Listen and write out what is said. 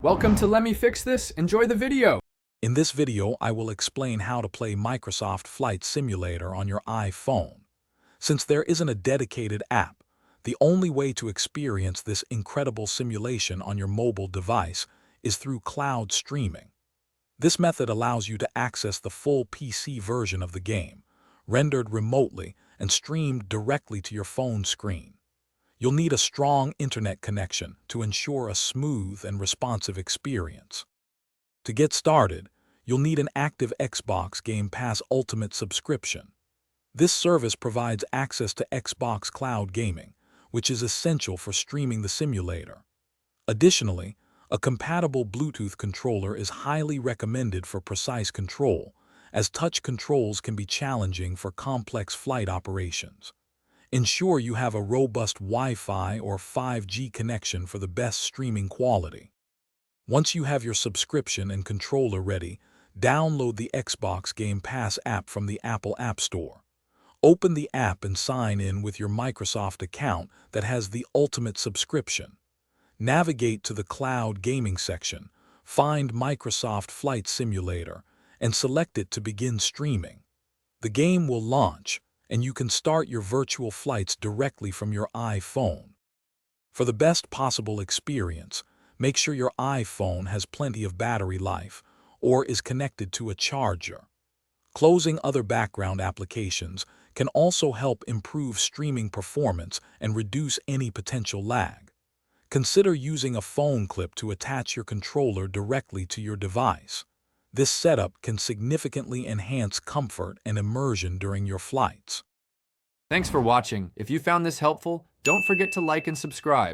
Welcome to Let Me Fix This. Enjoy the video. In this video, I will explain how to play Microsoft Flight Simulator on your iPhone. Since there isn't a dedicated app, the only way to experience this incredible simulation on your mobile device is through cloud streaming. This method allows you to access the full PC version of the game, rendered remotely and streamed directly to your phone screen. You'll need a strong internet connection to ensure a smooth and responsive experience. To get started, you'll need an active Xbox Game Pass Ultimate subscription. This service provides access to Xbox Cloud Gaming, which is essential for streaming the simulator. Additionally, a compatible Bluetooth controller is highly recommended for precise control, as touch controls can be challenging for complex flight operations. Ensure you have a robust Wi-Fi or 5G connection for the best streaming quality. Once you have your subscription and controller ready, download the Xbox Game Pass app from the Apple App Store. Open the app and sign in with your Microsoft account that has the Ultimate subscription. Navigate to the Cloud Gaming section, find Microsoft Flight Simulator, and select it to begin streaming. The game will launch, and you can start your virtual flights directly from your iPhone. For the best possible experience, make sure your iPhone has plenty of battery life or is connected to a charger. Closing other background applications can also help improve streaming performance and reduce any potential lag. Consider using a phone clip to attach your controller directly to your device. This setup can significantly enhance comfort and immersion during your flights. Thanks for watching. If you found this helpful, don't forget to like and subscribe.